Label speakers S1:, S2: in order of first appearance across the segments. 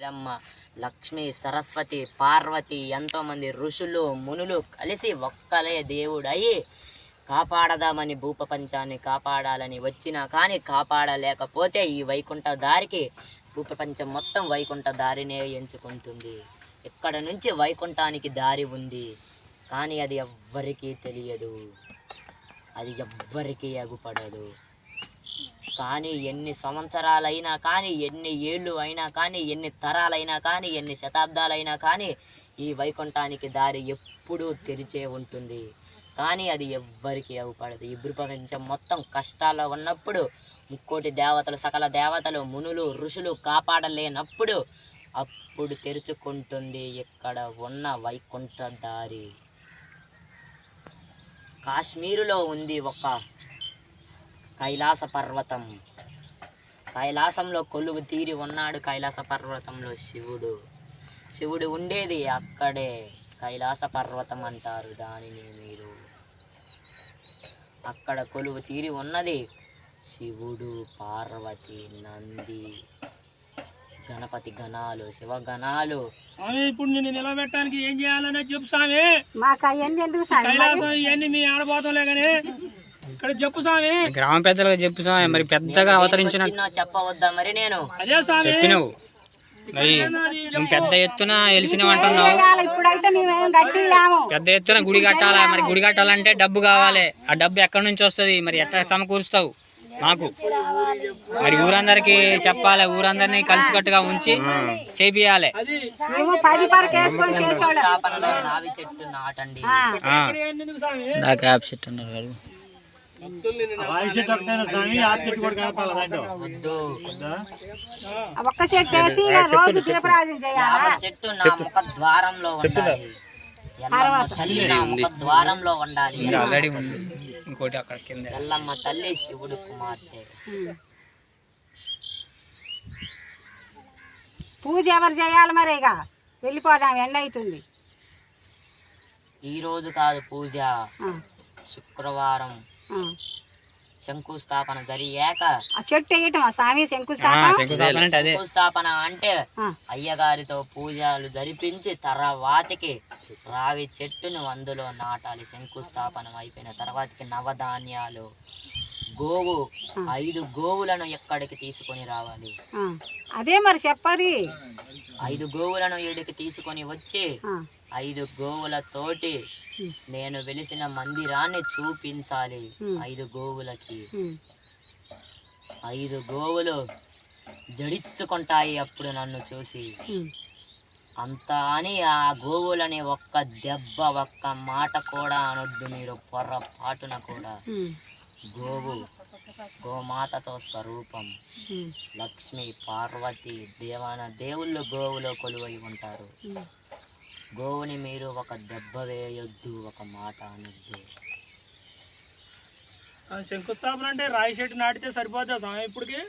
S1: రమ్మ, లక్ష్మి, సరస్వతి, పార్వతి ఎంతోమంది ఋషులు మునులు కలిసి ఒక్కలే దేవుడయి కాపాడదామని భూప్రపంచాన్ని కాపాడాలని వచ్చినా కానీ కాపాడలేకపోతే ఈ వైకుంఠ దారికి భూప్రపంచం మొత్తం వైకుంఠ దారినే ఎంచుకుంటుంది. ఇక్కడ నుంచి వైకుంఠానికి దారి ఉంది, కానీ అది ఎవ్వరికీ తెలియదు, అది ఎవ్వరికీ అగుపడదు. కానీ ఎన్ని సంవత్సరాలైనా కానీ, ఎన్ని ఏళ్ళు అయినా కానీ, ఎన్ని తరాలైనా కానీ, ఎన్ని శతాబ్దాలైనా కానీ ఈ వైకుంఠానికి దారి ఎప్పుడూ తెరిచే ఉంటుంది. కానీ అది ఎవ్వరికి అగుపడదు. ఈ భూప్రపంచం మొత్తం కష్టాల్లో ఉన్నప్పుడు, ముక్కోటి దేవతలు, సకల దేవతలు, మునులు, ఋషులు కాపాడలేనప్పుడు అప్పుడు తెరుచుకుంటుంది ఇక్కడ ఉన్న వైకుంఠ దారి. కాశ్మీరులో ఉంది ఒక కైలాస పర్వతం. కైలాసంలో కొలువు తీరి ఉన్నాడు. కైలాస పర్వతంలో శివుడు ఉండేది అక్కడే. కైలాస పర్వతం అంటారు దానిని. మీరు అక్కడ కొలువు తీరి ఉన్నది శివుడు, పార్వతి, నంది, గణపతి గణాలు, శివగణాలు.
S2: స్వామి, ఇప్పుడు నేను నిలబెట్టడానికి ఏం చేయాలనే చెప్పు స్వామి.
S3: మాకు అవన్నీ ఎందుకు
S2: కైలాసం ఇవన్నీ మీ ఆడబోతంలే కానీ ఇక్కడ చెప్పు స్వామి.
S4: గ్రామ పెద్దలకు చెప్పు స్వామి. మరి పెద్దగా అవతరించిన
S1: చెప్పవద్దా మరి? నేను
S2: అదే స్వామి
S4: చెప్పినవు. మరి నువ్వు పెద్ద ఎత్తున వెలిసినవు అంటున్నావు.
S3: ఇప్పుడైతే మేమేం గట్టిలేము.
S4: పెద్ద ఎత్తున గుడి కట్టాలా? మరి గుడి కట్టాలంటే డబ్బు కావాలి. ఆ డబ్బు ఎక్కడి నుంచి వస్తుంది? మరి ఎట్లా సమకూరుస్తావు మాకు? మరి ఊరందరికి చెప్పాలి, ఊరందరినీ కలిసికట్టుగా ఉంచి చేపియాలి.
S1: స్థాపనలో రావి చెట్టు నాటండి.
S3: ఒక్క చెట్టు వేసి రోజు దీపరాజన చేయాలి.
S1: చెట్టు నా ముఖ ద్వారంలో ఉండాలి. తల్లి నా ముఖ ద్వారంలో ఉండాలి.
S4: ఆల్రెడీ ఉంది ఇంకోటి అక్కడ కింద.
S1: ఎల్లమ్మ తల్లి శివుడు కుమార్తె.
S3: పూజ ఎవరు చేయాలి మరి? ఇక వెళ్ళిపోదాం, ఎండ అవుతుంది.
S1: ఈ రోజు కాదు పూజ, శుక్రవారం శంకుస్థాపన జరిగాక.
S3: చెట్టు వేయటం స్వామి
S1: శంకుస్థాపన అంటే అయ్యగారితో పూజలు జరిపించి తర్వాతకి రావి చెట్టును అందులో నాటాలి. శంకుస్థాపన అయిపోయిన తర్వాతకి నవధాన్యాలు, గోవు, 5 గోవులను ఎక్కడికి తీసుకొని రావాలి.
S3: అదే మరి చెప్పాలి.
S1: 5 గోవులను ఈడికి తీసుకొని వచ్చి 5 గోవులతోటి నేను వెలిసిన మందిరాన్ని చూపించాలి. 5 గోవులకి 5 గోవులు జడిచ్చుకుంటాయి అప్పుడు నన్ను చూసి. అంతా అని ఆ గోవులని ఒక్క దెబ్బ, ఒక్క మాట కూడా అనొద్దు మీరు పొర్రపాటున కూడా. గోమాతతో స్వరూపం. లక్ష్మి, పార్వతి, దేవుళ్ళు గోవులో కొలువై ఉంటారు. గోవుని మీరు ఒక దెబ్బ వేయొద్దు, ఒక మాట అనొద్దు.
S2: శంకుస్థాపన అంటే రాయి చెట్టు నాటితే సరిపోతా స్వామి? ఇప్పటికి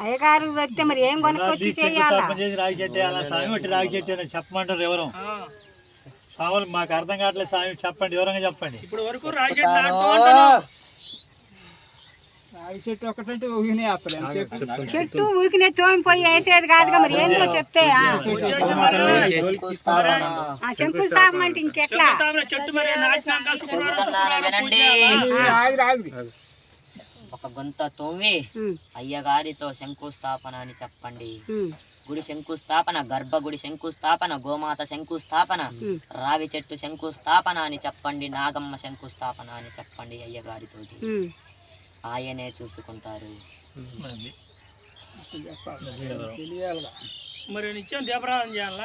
S3: అయ్యగారు వ్యక్తి మరి ఏం కొనుక్కొచ్చి చేయాలి?
S2: రాయి చెట్టు స్వామి, ఒకటి రాయి చెట్టు చెప్పమంటారు ఎవరు? స్వాములు మాకు అర్థం కావట్లేదు స్వామి, చెప్పండి, వివరంగా చెప్పండి. ఇప్పుడు వరకు రాయి చెట్టు ఒకటంటే
S3: చెట్టు ఊకినే తోమిపోయి వేసేది కాదుగా, మరి ఏందో చెప్తే. శంకుస్థాపన అంటే ఇంకెట్లా?
S1: ఒక గొంత తోమి అయ్యగారితో శంకుస్థాపన అని చెప్పండి. గుడి శంకుస్థాపన, గర్భగుడి శంకుస్థాపన, గోమాత శంకుస్థాపన, రావి చెట్టు శంకుస్థాపన అని చెప్పండి. నాగమ్మ శంకుస్థాపన అని చెప్పండి అయ్యగారితోటి. ఆయనే చూసుకుంటారు.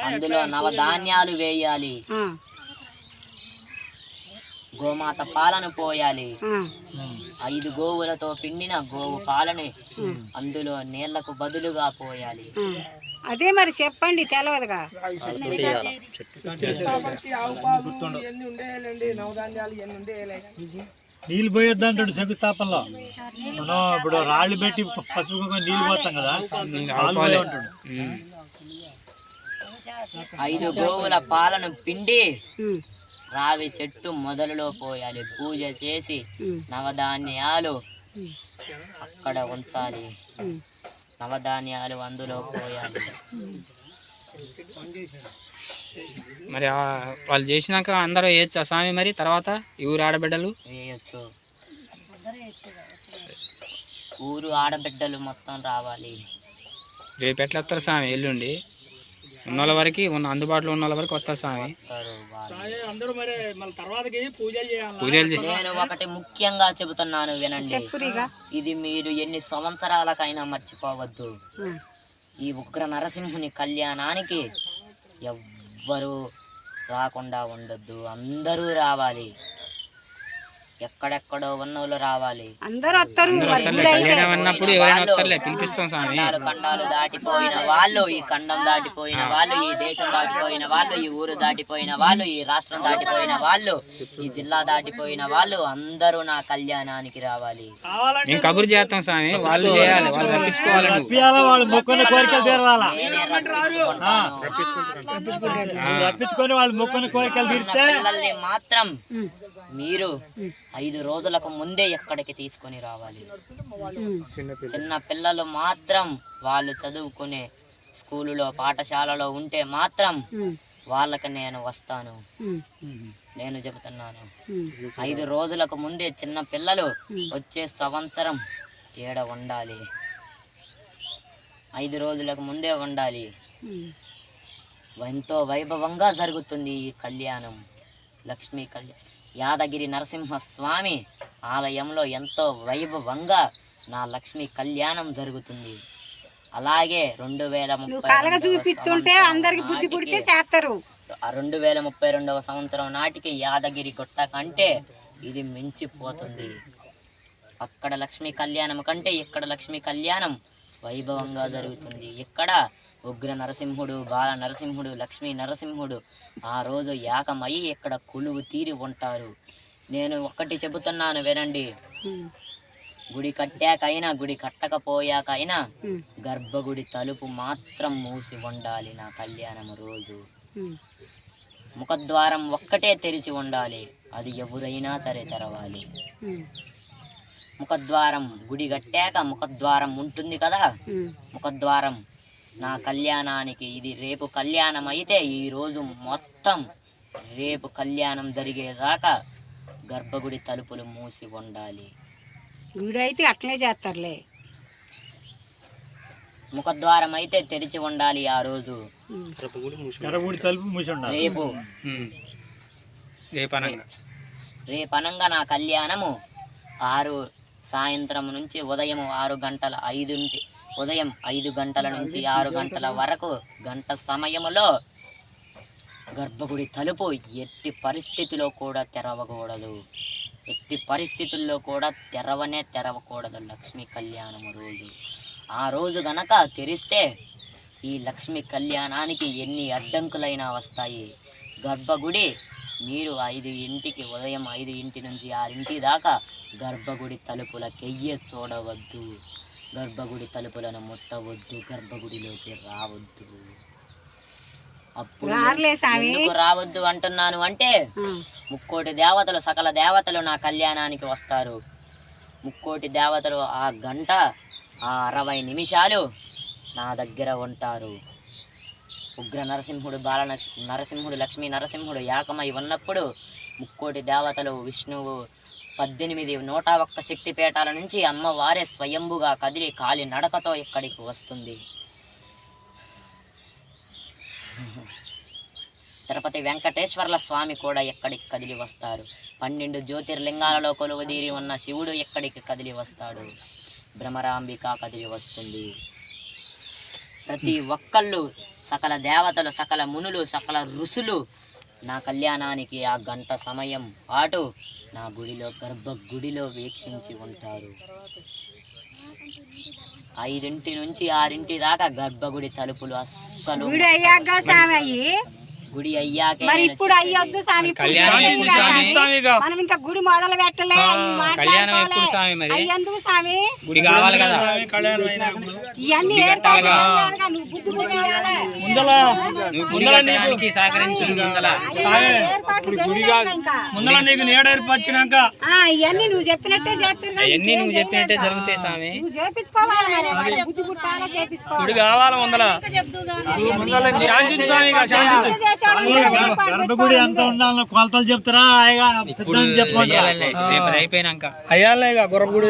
S1: అందులో నవధాన్యాలు వేయాలి. గోమాత పాలను పోయాలి. 5 గోవులతో పిండిన గోవు పాలని అందులో నీళ్లకు బదులుగా పోయాలి.
S3: అదే మరి చెప్పండి, తెలవదుగా.
S2: నీళ్ళు పోయొద్దు అంటాడు శంకుస్థాపనలో. మనం ఇప్పుడు రాళ్ళు పెట్టి పసుపు నీళ్ళు పోతాం కదా,
S1: 5 గోవుల పాలను పిండి రావి చెట్టు మొదలులో పోయాలి. పూజ చేసి నవధాన్యాలు అక్కడ ఉంచాలి. నవధాన్యాలు అందులో పోయాలి.
S4: మరి వాళ్ళు చేసినాక అందరూ వేయచ్చు స్వామి. మరి తర్వాత ఈ ఊరు ఆడబిడ్డలు
S1: వేయచ్చు. ఊరు ఆడబిడ్డలు మొత్తం రావాలి.
S4: రేపు ఎట్లా వస్తారు స్వామి? ఎల్లుండి ఉన్న వరకు అందుబాటులో ఉన్న వరకు వస్తారు స్వామి. పూజలు
S1: నేను ఒకటి ముఖ్యంగా చెబుతున్నాను వినండి. ఇది మీరు ఎన్ని సంవత్సరాలకైనా మర్చిపోవద్దు. ఈ ఉగ్ర నరసింహుని కళ్యాణానికి ఎవ్వరూ రాకుండా ఉండొద్దు. అందరూ రావాలి. ఎక్కడెక్కడో ఉన్నోళ్ళు రావాలి.
S3: అందరూ వస్తారు.
S4: అన్నప్పుడు ఎవరైనా వస్తారులే, పిలిపిస్తాం స్వామి.
S1: ఖండాలు దాటిపోయిన వాళ్ళు, ఈ ఖండం దాటిపోయిన వాళ్ళు, ఈ దేశం దాటిపోయిన వాళ్ళు, ఈ ఊరు దాటిపోయిన వాళ్ళు, ఈ రాష్ట్రం దాటిపోయిన వాళ్ళు, ఈ జిల్లా దాటిపోయిన వాళ్ళు అందరూ నా కళ్యాణానికి రావాలి.
S4: మేము కబురు చేస్తాం స్వామి. వాళ్ళు చేయాలి, వాళ్ళు రప్పించుకోవాలి.
S1: నేనే రప్పించుకుంటాను. పిల్లల్ని మాత్రం మీరు 5 రోజులకు ముందే ఎక్కడికి తీసుకొని రావాలి. చిన్న పిల్లలు మాత్రం వాళ్ళు చదువుకునే స్కూలులో పాఠశాలలో ఉంటే మాత్రం వాళ్ళకి నేను వస్తాను. నేను చెబుతున్నాను, 5 రోజులకు ముందే చిన్న పిల్లలు వచ్చే సంవత్సరం ఏడ ఉండాలి. 5 రోజులకు ముందే ఉండాలి. ఎంతో వైభవంగా జరుగుతుంది ఈ కళ్యాణం. లక్ష్మీ కళ్యాణం యాదగిరి నరసింహస్వామి ఆలయంలో ఎంతో వైభవంగా నా లక్ష్మీ కళ్యాణం జరుగుతుంది. అలాగే 2032వ సంవత్సరం నాటికి యాదగిరి గుట్ట కంటే ఇది మించిపోతుంది. అక్కడ లక్ష్మీ కళ్యాణం కంటే ఇక్కడ లక్ష్మీ కళ్యాణం వైభవంగా జరుగుతుంది. ఇక్కడ ఉగ్ర నరసింహుడు, బాల నరసింహుడు, లక్ష్మీ నరసింహుడు ఆ రోజు ఏకమయ్యి ఇక్కడ కొలువు తీరి ఉంటారు. నేను ఒకటి చెబుతున్నాను వినండి. గుడి కట్టాకైనా గుడి కట్టకపోయాకైనా గర్భగుడి తలుపు మాత్రం మూసి ఉండాలి. నా కళ్యాణం రోజు ముఖద్వారం ఒక్కటే తెరిచి ఉండాలి. అది ఎవరైనా సరే తెరవాలి. ముఖద్వారం గుడి కట్టాక ముఖద్వారం ఉంటుంది కదా, ముఖద్వారం నా కళ్యాణానికి ఇది రేపు కళ్యాణం అయితే ఈ రోజు మొత్తం రేపు కళ్యాణం జరిగేదాకా గర్భగుడి తలుపులు మూసి ఉండాలి.
S3: గుడి అయితే అట్లే చేస్తారులే.
S1: ముఖద్వారం అయితే తెరిచి ఉండాలి. ఆ రోజు రేపనంగా నా కళ్యాణము 6 సాయంత్రం నుంచి ఉదయం 5 గంటల నుంచి 6 గంటల వరకు గంట సమయంలో గర్భగుడి తలుపు ఎట్టి పరిస్థితిలో కూడా తెరవకూడదు. ఎట్టి పరిస్థితుల్లో కూడా తెరవకూడదు లక్ష్మీ కళ్యాణం రోజు. ఆ రోజు గనక తెరిస్తే ఈ లక్ష్మీ కళ్యాణానికి ఎన్ని అడ్డంకులైనా వస్తాయి. గర్భగుడి మీరు ఉదయం 5 నుంచి 6 దాకా గర్భగుడి తలుపులకెయ్యే చూడవద్దు. గర్భగుడి తలుపులను ముట్టవద్దు. గర్భగుడిలోకి రావద్దు. అప్పుడు ఎందుకు రావద్దు అంటున్నాను అంటే 3 దేవతలు, సకల దేవతలు నా కళ్యాణానికి వస్తారు. 3 దేవతలు ఆ గంట 60 నిమిషాలు నా దగ్గర ఉంటారు. ఉగ్ర నరసింహుడు, బాల నరసింహుడు, లక్ష్మీ నరసింహుడు ఏకమై ఉన్నప్పుడు 3 దేవతలు, విష్ణువు 18 101 శక్తిపీఠాల నుంచి అమ్మవారే స్వయంభుగా కదిలి కాలి నడకతో ఇక్కడికి వస్తుంది. తిరుపతి వెంకటేశ్వర్ల స్వామి కూడా ఎక్కడికి కదిలి వస్తారు. 12 జ్యోతిర్లింగాలలో కొలువుదీరి ఉన్న శివుడు ఎక్కడికి కదిలి వస్తాడు. భ్రమరాంబిక కదిలి వస్తుంది. ప్రతి ఒక్కళ్ళు, సకల దేవతలు, సకల మునులు, సకల ఋషులు నా కళ్యాణానికి ఆ గంట సమయం పాటు నా గర్భగుడిలో వీక్షించి ఉంటారు. 5 నుంచి 6 దాకా గర్భగుడి తలుపులు అస్సలు గుడి అయ్యాక
S3: ఇప్పుడు అయ్యొద్దు స్వామి. మనం ఇంకా గుడి మొదలు పెట్టలే. అయ్యందుకు స్వామి
S4: గుడి కావాలి కదా.
S3: ఇవన్నీ ఏర్పాటు నువ్వు బుద్ధి
S4: నువ్వు గుడి కట్టడానికి సహకరించు
S3: ఏర్పాట్లు చేయలేక ఇంకా.
S5: నీకు నీడ ఏర్పరిచినాక
S3: ఇవన్నీ నువ్వు చెప్పినట్టే చేస్తారు కానీ
S4: అవన్నీ నువ్వు చెప్పినట్టే జరుగుతాయి స్వామి.
S3: నువ్వు చేపించుకోవాలి మరి బుద్ధి పుట్టాలా చేపించుకోవాలి.
S5: కావాలా శాంతి స్వామి
S2: గర్భగుడి ఎంత ఉండాలో కొలతలు చెప్తారా?
S4: ఇప్పుడు
S2: చెప్పండి.
S4: రేపు అయిపోయినాక
S5: అయ్యాలే గర్భగుడి